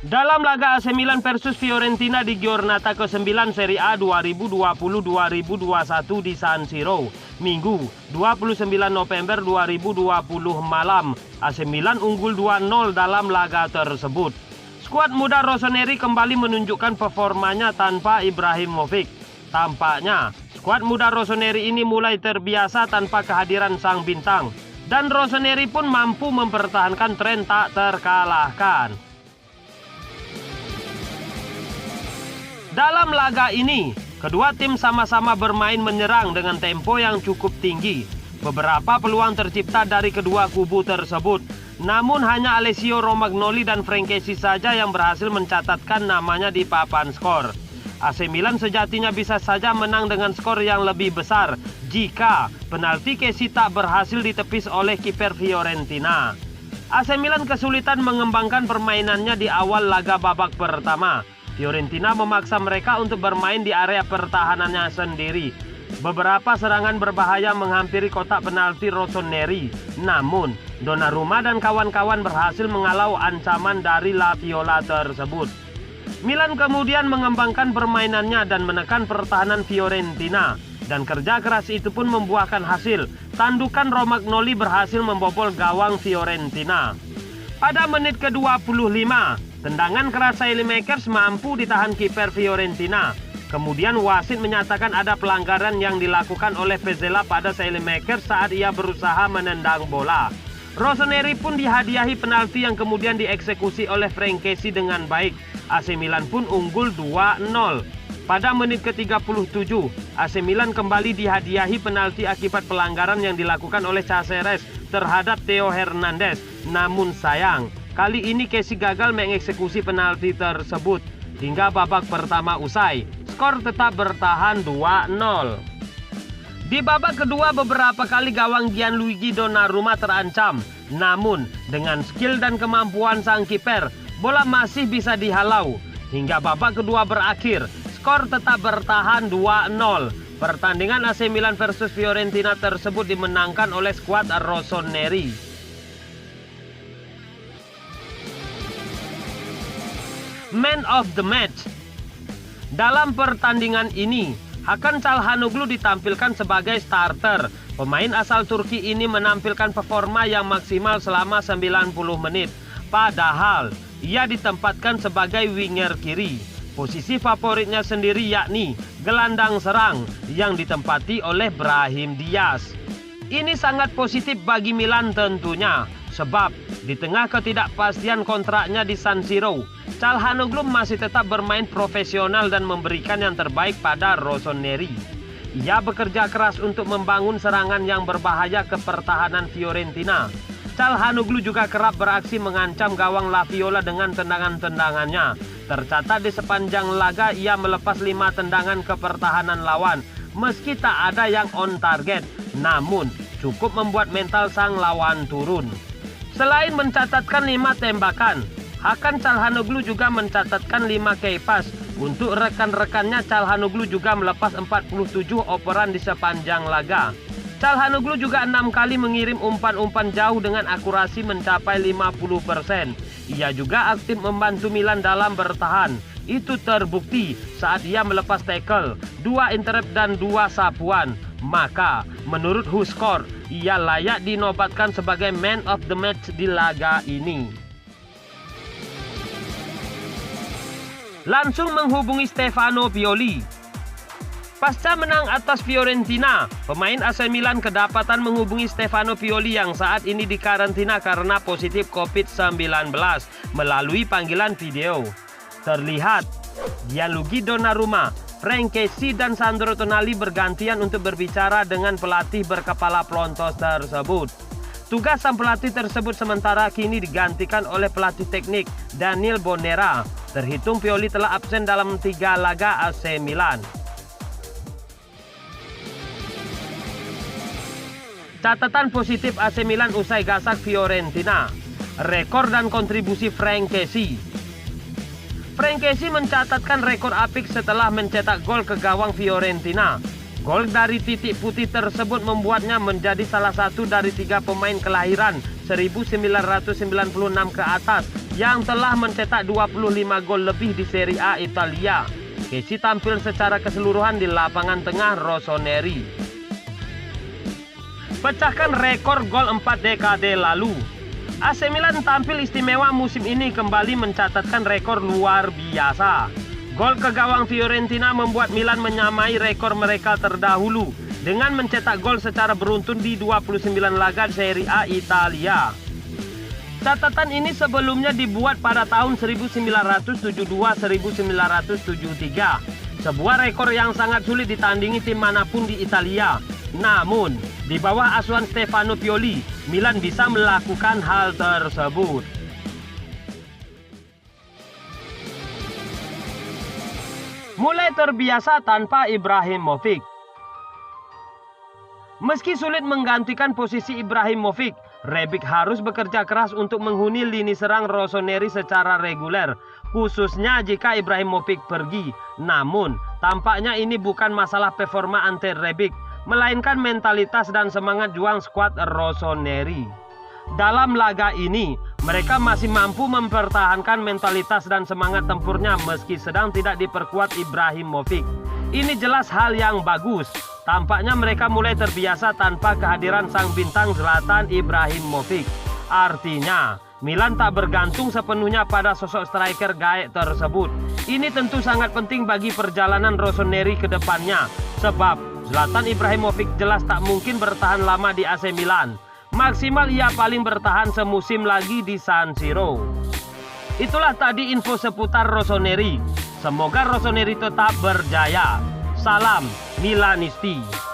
Dalam laga AC Milan versus Fiorentina di Giornata ke-9 Serie A 2020-2021 di San Siro, Minggu 29 November 2020 malam, AC Milan unggul 2-0 dalam laga tersebut. Skuad muda Rossoneri kembali menunjukkan performanya tanpa Ibrahimovic. Tampaknya, skuad muda Rossoneri ini mulai terbiasa tanpa kehadiran sang bintang, dan Rossoneri pun mampu mempertahankan tren tak terkalahkan. Dalam laga ini, kedua tim sama-sama bermain menyerang dengan tempo yang cukup tinggi. Beberapa peluang tercipta dari kedua kubu tersebut, namun hanya Alessio Romagnoli dan Frankesi saja yang berhasil mencatatkan namanya di papan skor. AC Milan sejatinya bisa saja menang dengan skor yang lebih besar jika penalti Kessie tak berhasil ditepis oleh kiper Fiorentina. AC Milan kesulitan mengembangkan permainannya di awal laga babak pertama. Fiorentina memaksa mereka untuk bermain di area pertahanannya sendiri. Beberapa serangan berbahaya menghampiri kotak penalti Rossoneri. Namun, Donnarumma dan kawan-kawan berhasil mengalau ancaman dari La Viola tersebut. Milan kemudian mengembangkan permainannya dan menekan pertahanan Fiorentina. Dan kerja keras itu pun membuahkan hasil. Tandukan Romagnoli berhasil membobol gawang Fiorentina. Pada menit ke-25, tendangan keras Saelemaekers mampu ditahan kiper Fiorentina. Kemudian wasit menyatakan ada pelanggaran yang dilakukan oleh Pezzella pada Saelemaekers saat ia berusaha menendang bola. Rossoneri pun dihadiahi penalti yang kemudian dieksekusi oleh Frankesi dengan baik. AC Milan pun unggul 2-0. Pada menit ke-37, AC Milan kembali dihadiahi penalti akibat pelanggaran yang dilakukan oleh Caceres terhadap Theo Hernandez. Namun sayang, kali ini Kessie gagal mengeksekusi penalti tersebut. Hingga babak pertama usai, skor tetap bertahan 2-0. Di babak kedua beberapa kali gawang Gianluigi Donnarumma terancam. Namun dengan skill dan kemampuan sang kiper, bola masih bisa dihalau. Hingga babak kedua berakhir, skor tetap bertahan 2-0. Pertandingan AC Milan versus Fiorentina tersebut dimenangkan oleh skuad Rossoneri. Man of the match. Dalam pertandingan ini, Hakan Çalhanoğlu ditampilkan sebagai starter. Pemain asal Turki ini menampilkan performa yang maksimal selama 90 menit. Padahal, ia ditempatkan sebagai winger kiri. Posisi favoritnya sendiri yakni gelandang serang yang ditempati oleh Brahim Diaz. Ini sangat positif bagi Milan tentunya. Sebab di tengah ketidakpastian kontraknya di San Siro, Çalhanoğlu masih tetap bermain profesional dan memberikan yang terbaik pada Rossoneri. Ia bekerja keras untuk membangun serangan yang berbahaya ke pertahanan Fiorentina. Çalhanoğlu juga kerap beraksi mengancam gawang La Viola dengan tendangan-tendangannya. Tercatat di sepanjang laga ia melepas 5 tendangan ke pertahanan lawan. Meski tak ada yang on target, namun cukup membuat mental sang lawan turun. Selain mencatatkan 5 tembakan, Hakan Çalhanoğlu juga mencatatkan 5 key pass. Untuk rekan-rekannya, Çalhanoğlu juga melepas 47 operan di sepanjang laga. Çalhanoğlu juga 6 kali mengirim umpan-umpan jauh dengan akurasi mencapai 50%. Ia juga aktif membantu Milan dalam bertahan. Itu terbukti saat ia melepas tackle, 2 intercept dan 2 sapuan. Maka, menurut WhoScored, ia layak dinobatkan sebagai man of the match di laga ini. Langsung menghubungi Stefano Pioli. Pasca menang atas Fiorentina, pemain AC Milan kedapatan menghubungi Stefano Pioli yang saat ini dikarantina karena positif COVID-19 melalui panggilan video. Terlihat, Gianluigi Donnarumma, Frankesi dan Sandro Tonali bergantian untuk berbicara dengan pelatih berkepala pelontos tersebut. Tugas sang pelatih tersebut sementara kini digantikan oleh pelatih teknik Daniel Bonera. Terhitung Pioli telah absen dalam 3 laga AC Milan. Catatan positif AC Milan usai gasak Fiorentina. Rekor dan kontribusi Frankesi. Frankesi mencatatkan rekor apik setelah mencetak gol ke gawang Fiorentina. Gol dari titik putih tersebut membuatnya menjadi salah satu dari 3 pemain kelahiran 1996 ke atas yang telah mencetak 25 gol lebih di Serie A Italia. Kessie tampil secara keseluruhan di lapangan tengah Rossoneri. Pecahkan rekor gol 4 dekade lalu. AC Milan tampil istimewa musim ini, kembali mencatatkan rekor luar biasa. Gol ke gawang Fiorentina membuat Milan menyamai rekor mereka terdahulu dengan mencetak gol secara beruntun di 29 laga Serie A Italia. Catatan ini sebelumnya dibuat pada tahun 1972-1973, sebuah rekor yang sangat sulit ditandingi tim manapun di Italia. Namun, di bawah asuhan Stefano Pioli, Milan bisa melakukan hal tersebut. Mulai terbiasa tanpa Ibrahimovic. Meski sulit menggantikan posisi Ibrahimovic, Rebic harus bekerja keras untuk menghuni lini serang Rossoneri secara reguler, khususnya jika Ibrahimovic pergi. Namun, tampaknya ini bukan masalah performa ante Rebic, melainkan mentalitas dan semangat juang skuad Rossoneri. Dalam laga ini, mereka masih mampu mempertahankan mentalitas dan semangat tempurnya meski sedang tidak diperkuat Ibrahimovic. Ini jelas hal yang bagus. Tampaknya mereka mulai terbiasa tanpa kehadiran sang bintang Zlatan Ibrahimovic. Artinya, Milan tak bergantung sepenuhnya pada sosok striker gaek tersebut. Ini tentu sangat penting bagi perjalanan Rossoneri ke depannya, sebab Zlatan Ibrahimovic jelas tak mungkin bertahan lama di AC Milan. Maksimal ia paling bertahan semusim lagi di San Siro. Itulah tadi info seputar Rossoneri. Semoga Rossoneri tetap berjaya. Salam Milanisti.